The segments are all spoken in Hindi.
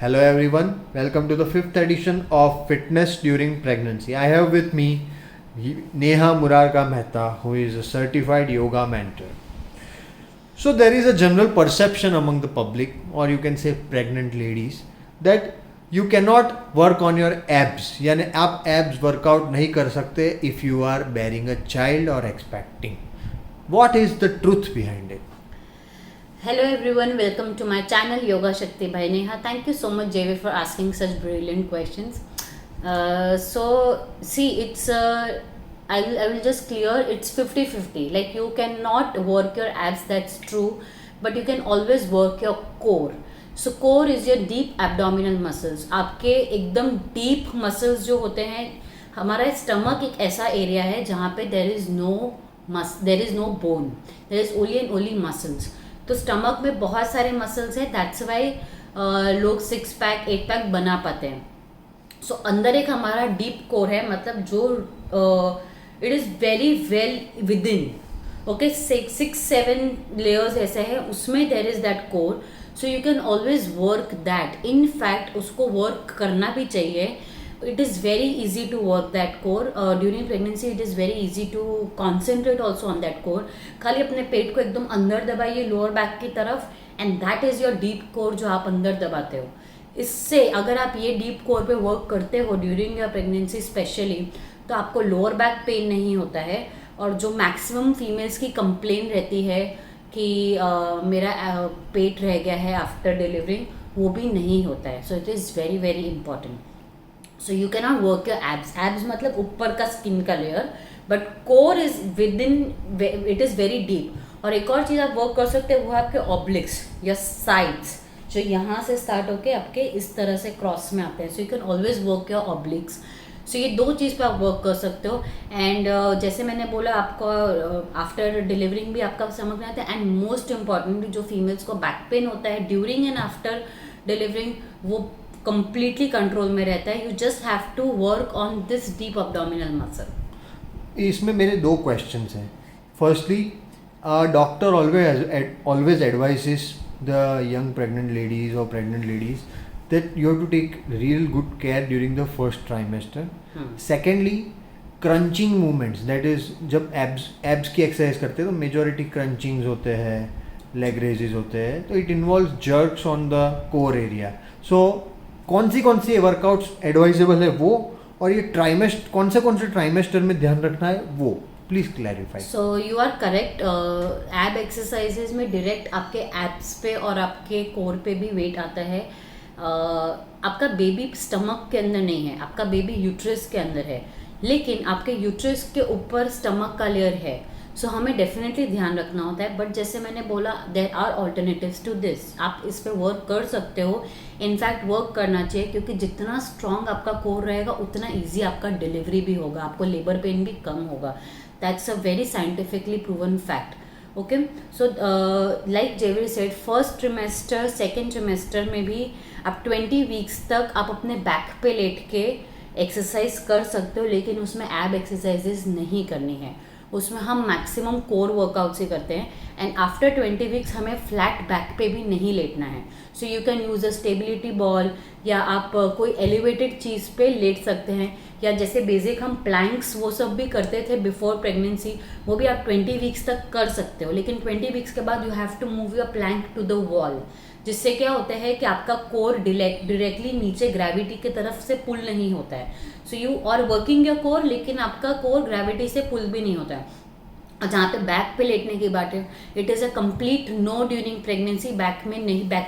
Hello everyone, welcome to the fifth edition of Fitness During Pregnancy. I have with me Neha Murarka Mehta, who is a certified yoga mentor. So there is a general perception among the public, or you can say pregnant ladies, that you cannot work on your abs. यानी आप abs workout नहीं कर सकते if you are bearing a child or expecting. What is the truth behind it? Hello everyone, welcome to my channel Yoga Shakti by Neha. Thank you so much JV for asking such brilliant questions. I will just clear, it's 50-50. Like you cannot work your abs, that's true, but you can always work your core. So core is your deep abdominal muscles. आपके एकदम deep muscles जो होते हैं, हमारा स्टमक एक ऐसा एरिया है जहाँ पे there is no bone, there is only muscles. तो स्टमक में बहुत सारे मसल्स हैं, दैट्स वाई लोग 6 पैक 8 पैक बना पाते हैं. सो अंदर एक हमारा डीप कोर है, मतलब जो it is very well with in, okay, 6-7 layers ऐसे हैं, उसमें there is that core. So you can always work that. In fact उसको वर्क करना भी चाहिए. It is very easy to work that core. During pregnancy it is very easy to concentrate also on that core. खाली अपने पेट को एकदम अंदर दबाइए लोअर बैक की तरफ, and that is your deep core जो आप अंदर दबाते हो. इससे अगर आप ये डीप कोर पे वर्क करते हो ड्यूरिंग योर प्रेगनेंसी स्पेशली, तो आपको लोअर बैक पेन नहीं होता है. और जो मैक्सिमम फीमेल्स की कंप्लेन रहती है कि मेरा पेट रह गया है आफ्टर डिलीवरिंग, वो भी नहीं होता है. सो it is very very important. So you can not work your abs. Abs मतलब ऊपर का स्किन का layer, but core is with in, it is very deep. और एक और चीज़ आप वर्क कर सकते हैं, वो है आपके ऑब्लिक्स या साइड्स, जो यहाँ से स्टार्ट होके आपके इस तरह से क्रॉस में आते हैं. So you can always work your obliques. So ये दो चीज़ पे आप वर्क कर सकते हो. एंड जैसे मैंने बोला, आपको आफ्टर डिलीवरिंग भी आपका समझ में आता है. एंड मोस्ट इम्पॉर्टेंटली जो फीमेल्स को बैक पेन होता है ड्यूरिंग एंड आफ्टर डिलीवरिंग, वो कंप्लीटली कंट्रोल में रहता है. You just have to work on this deep abdominal muscle. इसमें मेरे दो क्वेश्चंस हैं. Firstly, doctor always advises the young pregnant ladies or pregnant ladies that you have to take real good care during the first trimester. Secondly, crunching movements, that is जब abs की एक्सरसाइज करते हैं तो मेजॉरिटी क्रंचिंग्स होते हैं, लेग रेजेस होते हैं, तो it involve jerks on the core area. So कौन सी वर्कआउट्स एडवाइजेबल है वो, और ये कौन से ट्राइमेस्टर में ध्यान रखना है वो please clarify. So you are correct. Ab exercises में डायरेक्ट आपके एब्स पे और आपके कोर पे भी वेट आता है. आपका बेबी स्टमक के अंदर नहीं है, आपका बेबी यूट्रस के अंदर है, लेकिन आपके यूट्रस के ऊपर स्टमक का लेयर है. सो हमें डेफिनेटली ध्यान रखना होता है. बट जैसे मैंने बोला, there are alternatives to this. आप इस पे वर्क कर सकते हो. इनफैक्ट वर्क करना चाहिए, क्योंकि जितना स्ट्रॉन्ग आपका कोर रहेगा उतना ईजी आपका डिलीवरी भी होगा, आपको लेबर पेन भी कम होगा. That's a very scientifically proven fact. Okay, so like JV said, first trimester second trimester में भी आप 20 वीक्स तक आप अपने बैक पे लेट के एक्सरसाइज कर सकते हो, लेकिन उसमें एब एक्सरसाइजेज नहीं करनी है. उसमें हम मैक्सिमम कोर वर्कआउट्स ही करते हैं. एंड आफ्टर 20 वीक्स हमें फ्लैट बैक पे भी नहीं लेटना है. So you can use a stability ball, या आप कोई एलिवेटेड चीज़ पे लेट सकते हैं, या जैसे बेसिक हम प्लैंक्स वो सब भी करते थे बिफोर प्रेगनेंसी, वो भी आप 20 वीक्स तक कर सकते हो. लेकिन 20 वीक्स के बाद you have to move your plank to the wall, जिससे क्या होता है कि आपका कोर डायरेक्टली नीचे ग्रेविटी की तरफ से पुल नहीं होता है. So you are working your core, लेकिन आपका कोर ग्रेविटी से पुल भी नहीं होता है. और जहाँ पे बैक पे लेटने की बात है, it is a complete know during pregnancy. Back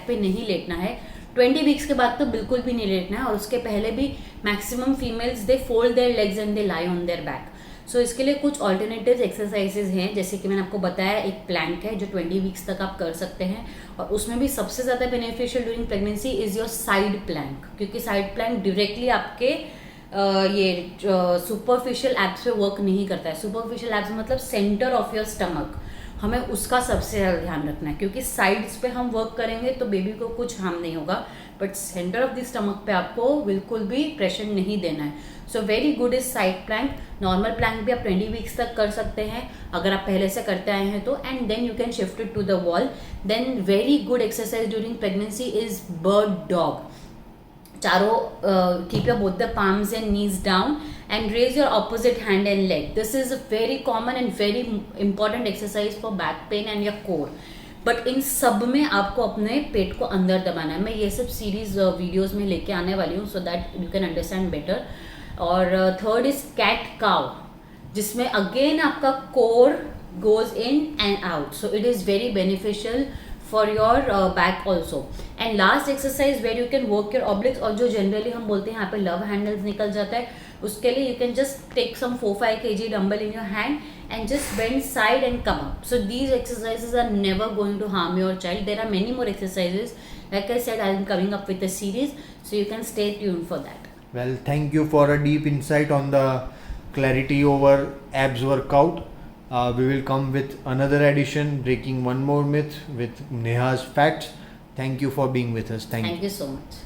पे नहीं लेटना है. 20 वीक्स के बाद तो बिल्कुल भी नहीं लेटना है. और उसके पहले भी maximum females they fold their legs and they lie on their back. So इसके लिए कुछ ऑल्टरनेटिव एक्सरसाइजेज हैं, जैसे कि मैंने आपको बताया, एक प्लैंक है जो 20 वीक्स तक आप कर सकते हैं. और उसमें भी सबसे ज़्यादा beneficial during pregnancy is your side plank, क्योंकि साइड प्लैंक डायरेक्टली आपके ये सुपरफिशियल एब्स पे वर्क नहीं करता है. सुपरफिशियल एब्स मतलब सेंटर ऑफ योर स्टमक, हमें उसका सबसे ज़्यादा ध्यान रखना है, क्योंकि साइड्स पे हम वर्क करेंगे तो बेबी को कुछ हार्म नहीं होगा, but centre of the stomach पे आपको बिल्कुल भी प्रेशर नहीं देना है. So very good is side plank. Normal plank भी आप 20 वीक्स तक कर सकते हैं अगर आप पहले से करते आए हैं तो, and then you can shift it to the wall. Then very good exercise during pregnancy is bird dog. keep your both the palms and knees down and raise your opposite hand and leg. This is a very common and very important exercise for back pain and your core. But in सब में आपको अपने पेट को अंदर दबाना है. मैं ये सब सीरीज वीडियोस में लेके आने वाली हूँ, so that you can understand better. और थर्ड इज कैट काउ, जिसमें अगेन आपका core goes in and out, so it is very beneficial for your back also. And last exercise where you can work your obliques, और जो जनरली हम बोलते हैं यहाँ पे लव हैंडल्स निकल जाता है, उसके लिए you can just take some 4-5 kg dumbbell in your hand and just bend side and come up. So these exercises are never going to harm your child. There are many more exercises. Like I said, I am coming up with a series, so you can stay tuned for that. Well, thank you for a deep insight on the clarity over abs workout. We will come with another edition, breaking one more myth with Neha's facts. Thank you for being with us. Thank you so much.